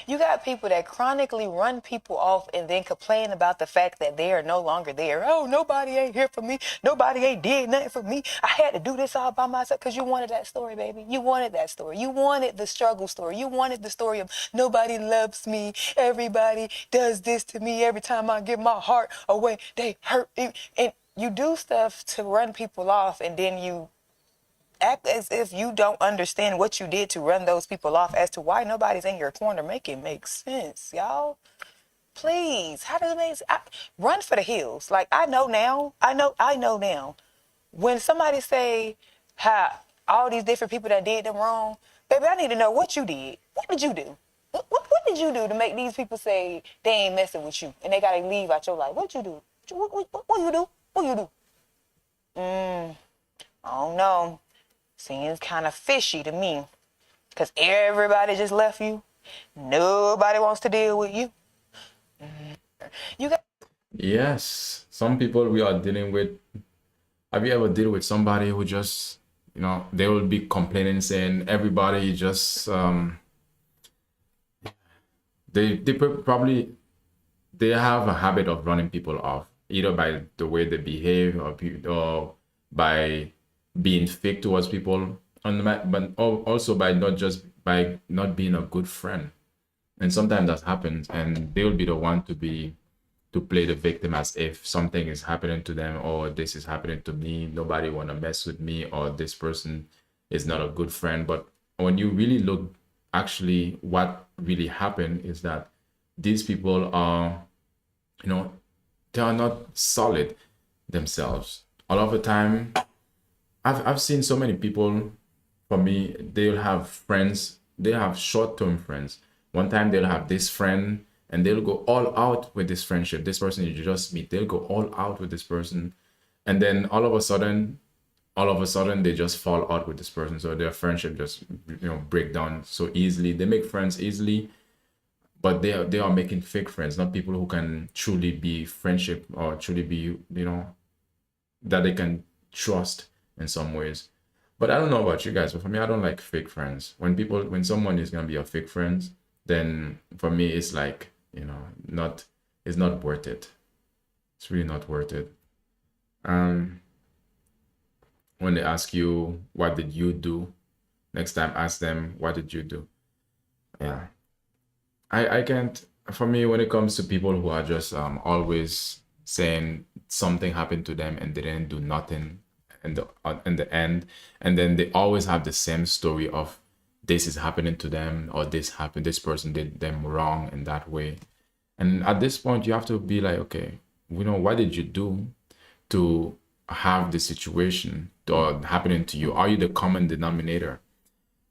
You got people that chronically run people off and then complain about the fact that they are no longer there. Oh, nobody ain't here for me. Nobody ain't did nothing for me. I had to do this all by myself because you wanted that story, baby. You wanted that story. You wanted the struggle story. You wanted the story of nobody loves me. Everybody does this to me. Every time I give my heart away, they hurt me. And you do stuff to run people off, and then you act as if you don't understand what you did to run those people off as to why nobody's in your corner. Make it make sense, y'all. Please, how does it make sense? Run for the hills. Like, I know now. I know now. When somebody say how all these different people that did them wrong, baby, I need to know what you did. What did you do? What did you do to make these people say they ain't messing with you and they gotta leave out your life? What you do? What you do? What you do? I don't know. Seems kind of fishy to me. Because everybody just left you. Nobody wants to deal with you. You got. Yes, some people we are dealing with. Have you ever deal with somebody who just, they will be complaining, saying everybody just, probably they have a habit of running people off, either by the way they behave or by being fake towards people, but also by not being a good friend. And sometimes that happens, and they will be the one to play the victim as if something is happening to them, or this is happening to me. Nobody want to mess with me, or this person is not a good friend. But when you really look, actually, what really happened is that these people are, they are not solid themselves. A lot of the time, I've seen so many people. For me, they'll have friends. They have short-term friends. One time they'll have this friend and they'll go all out with this friendship. This person you just meet, they'll go all out with this person. And then all of a sudden, they just fall out with this person. So their friendship just, break down so easily. They make friends easily, but they are making fake friends, not people who can truly be friendship or truly be, that they can trust in some ways. But I don't know about you guys, but for me, I don't like fake friends. When someone is gonna be a fake friend, then for me it's like, it's not worth it. It's really not worth it. When they ask you what did you do, next time ask them what did you do. Yeah. I can't, for me, when it comes to people who are just always saying something happened to them and they didn't do nothing in the end, and then they always have the same story of this is happening to them, or this happened, this person did them wrong in that way. And at this point you have to be like, okay, what did you do to have this situation or happening to you? Are you the common denominator?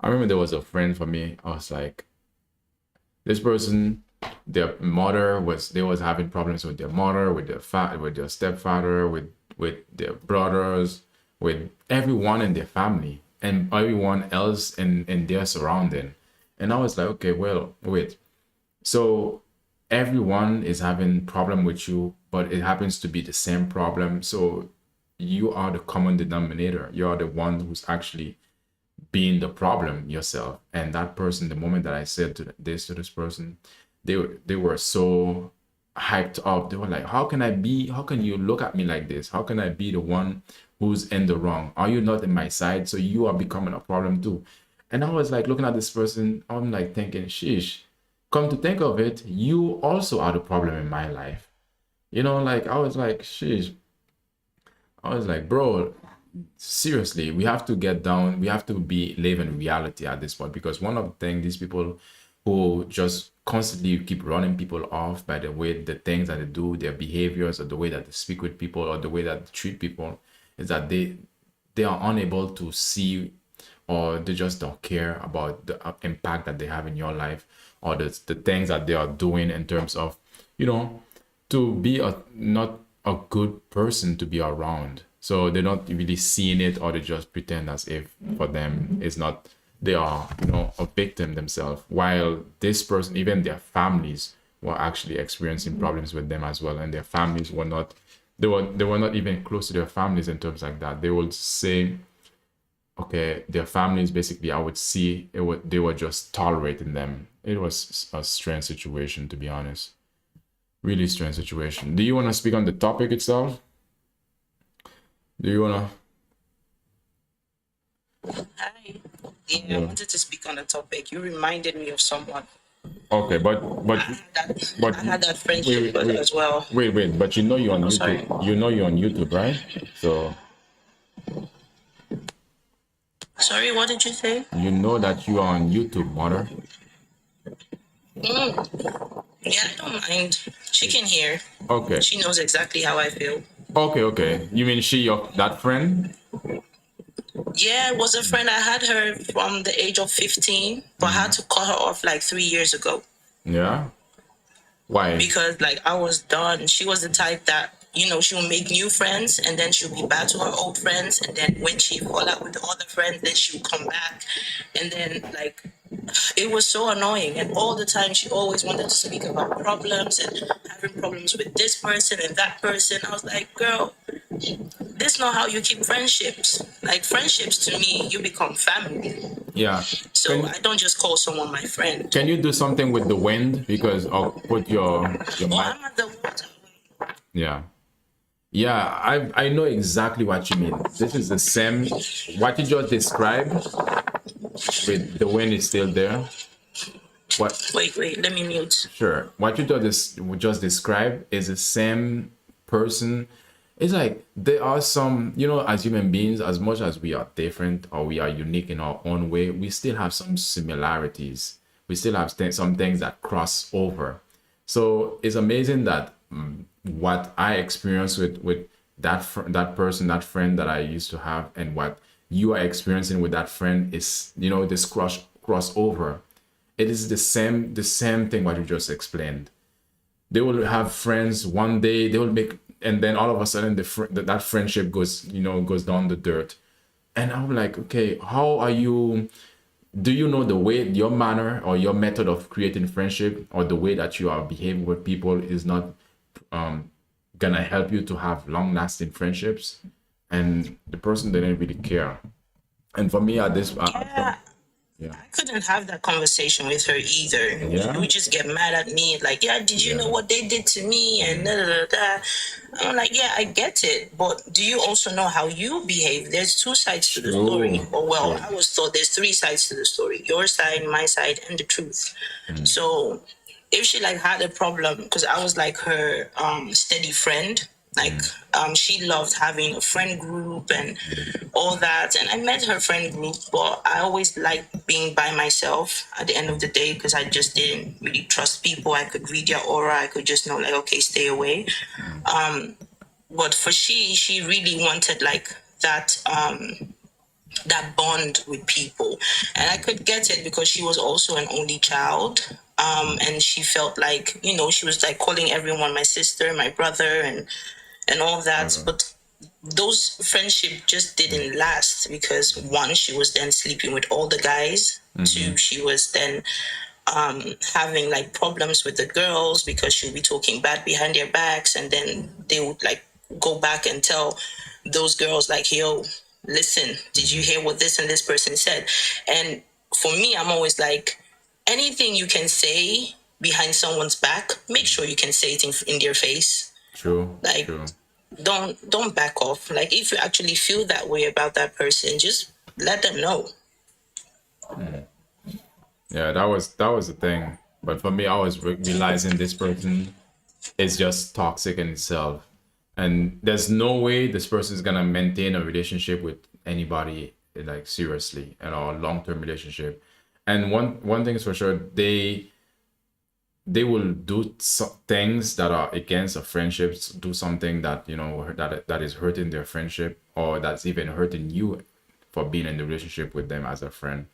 I remember there was a friend for me. I was like, this person, their mother they was having problems with their mother, with their stepfather, with their brothers, with everyone in their family and everyone else in their surrounding. And I was like, okay, well, wait. So everyone is having problem with you, but it happens to be the same problem. So you are the common denominator. You are the one who's actually being the problem yourself. And that person, the moment that I said to this person, they were so hyped up. They were like, how can you look at me like this? How can I be the one who's in the wrong? Are you not in my side? So you are becoming a problem too. And I was like looking at this person, I'm like thinking, sheesh, come to think of it, you also are the problem in my life. Like I was like, sheesh. I was like, bro, seriously, we have to get down. We have to live in reality at this point, because one of the things these people who just constantly keep running people off by the things that they do, their behaviors, or the way that they speak with people, or the way that they treat people, is that they are unable to see, or they just don't care about the impact that they have in your life, or the things that they are doing in terms of, to be not a good person to be around. So they're not really seeing it, or they just pretend as if for them it's not, they are, a victim themselves, while this person, even their families, were actually experiencing problems with them as well, and their families were not, they were not even close to their families in terms like that. They would say, okay, their families basically, I would see they were just tolerating them. It was a strange situation, to be honest. Really strange situation. Do you want to speak on the topic itself? Do you want Hi. Yeah, I to? wanted to speak on the topic. You reminded me of someone. Okay, but I had that friendship wait, with as well. wait. But you know you're on Oh, sorry. YouTube. You know you're on YouTube, right? So Sorry, what did you say? you know that you are on YouTube, mother. Yeah, I don't mind. She can hear. Okay, She knows exactly how I feel. okay. You mean she your that friend? Yeah, it was a friend. I had her from the age of 15, but I had to cut her off like 3 years ago Yeah. Why? because like I was done. She was the type that, she'll make new friends and then she'll be back to her old friends. And then when she fall out with the other friends, then she'll come back. And then like it was so annoying. And all the time she always wanted to speak about problems and having problems with this person and that person. I was like, girl, this is not how you keep friendships. Like friendships to me, you become family. Yeah. So Can I don't just call someone my friend. can you do something with the wind because I'll put your Oh, mic. I'm at the water. Yeah. Yeah, I know exactly what you mean. This is the same what you just described with the wind is still there. What Wait, let me mute. Sure. What you just described is the same person. It's like there are some, as human beings, as much as we are different or we are unique in our own way, we still have some similarities. We still have some things that cross over. So it's amazing that what I experienced with that person, that friend that I used to have, and what you are experiencing with that friend is, this crossover. It is the same thing what you just explained. They will have friends one day, they will make, and then all of a sudden that friendship goes down the dirt. And I'm like, okay, how are you? Do you know the way your manner or your method of creating friendship or the way that you are behaving with people is not gonna help you to have long lasting friendships? And the person didn't really care. And for me, at this, Yeah, yeah, I couldn't have that conversation with her either. Yeah? She would just get mad at me, like, yeah, did you know what they did to me? And da da da da. I'm like, yeah, I get it, but do you also know how you behave? There's two sides to the story. True, Or well, true. I was told there's three sides to the story: your side, my side, and the truth. So if she like had a problem, because I was like her steady friend. Like she loved having a friend group and all that. And I met her friend group, but I always liked being by myself at the end of the day because I just didn't really trust people. I could read their aura. I could just know like, okay, stay away. But for she really wanted like that bond with people, and I could get it because she was also an only child. And she felt like, she was like calling everyone my sister, my brother, and all that. But those friendship just didn't last because one, she was then sleeping with all the guys. Two, she was then having like problems with the girls because she'll be talking bad behind their backs, and then they would like go back and tell those girls like, yo, listen, did you hear what this and this person said? And for me, I'm always like, anything you can say behind someone's back, make sure you can say it in their face. True, Like, true. don't back off. Like, if you actually feel that way about that person, just let them know. Yeah, that was the thing. But for me, I was realizing this person is just toxic in itself, and there's no way this person is gonna maintain a relationship with anybody like seriously and a long-term relationship. And one thing is for sure, they will do things that are against a friendship, do something that that is hurting their friendship or that's even hurting you for being in the relationship with them as a friend,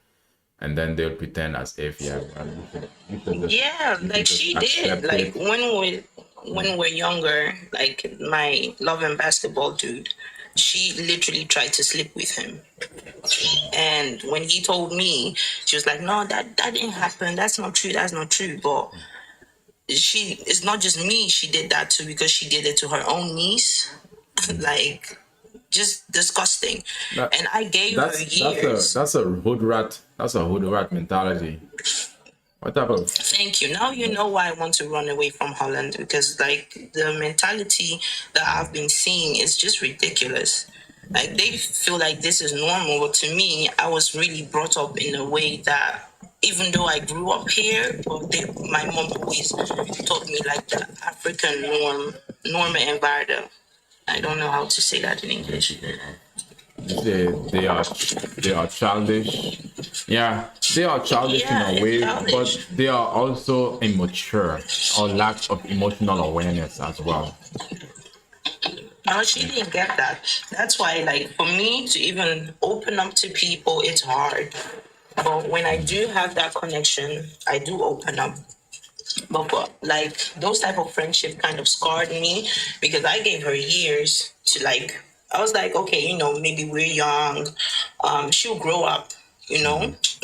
and then they'll pretend as if, yeah, well, Yeah, you should like just she accept did. Like it. when we're younger, like my love and basketball dude, she literally tried to sleep with him. And when he told me, she was like, "No, that didn't happen. That's not true. That's not true." But it's not just me. She did that too because she did it to her own niece. Like just disgusting. That- And I gave her years. that's a hood rat. That's a hood rat mentality. What type of Thank you. Now you know why I want to run away from Holland, because like the mentality that I've been seeing is just ridiculous. Like they feel like this is normal, but to me, I was really brought up in a way that even though I grew up here, but my mom always taught me like the African norma envarda. I don't know how to say that in English. they are childish. Yeah, they are childish Yeah, in a it's way, childish. but they are also immature or lack of emotional awareness as well. No, she didn't get that. That's why, like, for me to even open up to people, it's hard. But when I do have that connection, I do open up. But like those type of friendship kind of scarred me because I gave her years to like. I was like, okay, maybe we're young. She'll grow up,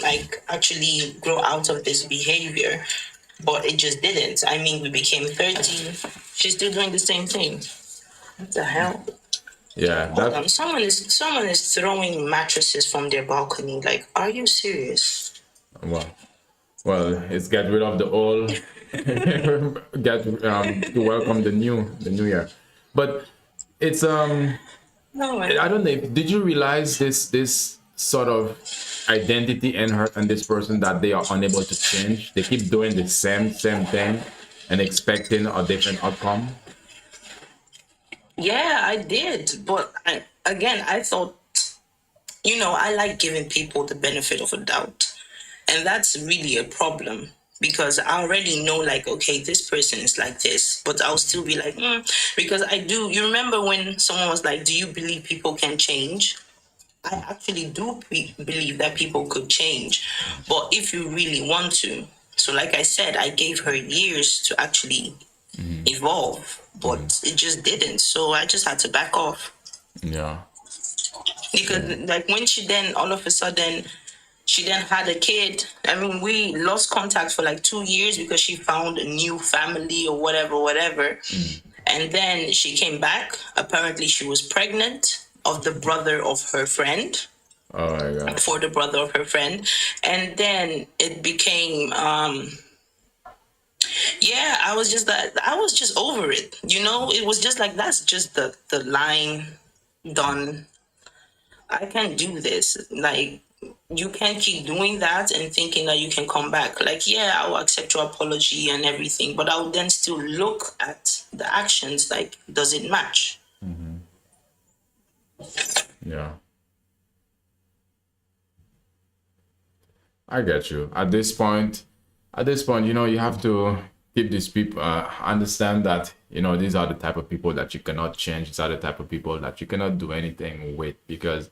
like actually grow out of this behavior. But it just didn't. I mean, we became 30. She's still doing the same thing. What the hell? Yeah, Hold on. that Someone is throwing mattresses from their balcony. Like, are you serious? well, it's get rid of the old, get to welcome the new year. But it's No, I don't know. Did you realize this sort of identity in her and this person that they are unable to change? They keep doing the same thing and expecting a different outcome. yeah, I did. But I thought, I like giving people the benefit of a doubt. And that's really a problem because I already know, like, okay, this person is like this, but I'll still be like, because I do. You remember when someone was like, do you believe people can change? I actually do believe that people could change, but if you really want to. So, like I said, I gave her years to actually evolve, but it just didn't. So I just had to back off Yeah. because, like, when she then all of a sudden she then had a kid. I mean, we lost contact for like 2 years because she found a new family or whatever. And then she came back. Apparently, she was pregnant of the brother of her friend, Oh my god. for the brother of her friend. And then it became, yeah, I was just over it. It was just like, that's just the line done. I can't do this. Like, you can't keep doing that and thinking that you can come back. Like, yeah, I'll accept your apology and everything, but I'll then still look at the actions. Like, does it match? Yeah. I get you. At this point, you have to keep these people, understand that, these are the type of people that you cannot change. These are the type of people that you cannot do anything with because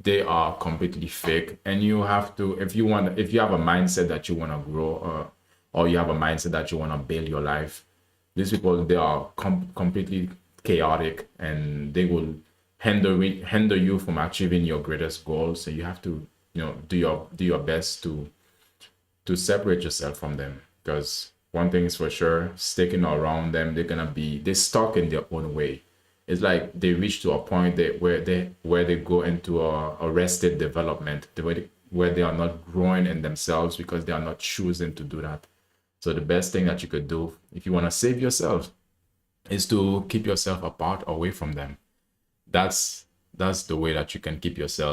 they are completely fake. And you have to, if you have a mindset that you want to grow, or you have a mindset that you want to build your life, these people, they are completely chaotic and they will hinder you from achieving your greatest goals. So you have to, do your best to separate yourself from them, because one thing is for sure, sticking around them, they're stuck in their own way. It's like they reach to a point where they go into a arrested development, where they are not growing in themselves because they are not choosing to do that. So the best thing that you could do if you want to save yourself is to keep yourself apart, away from them. That's the way that you can keep yourself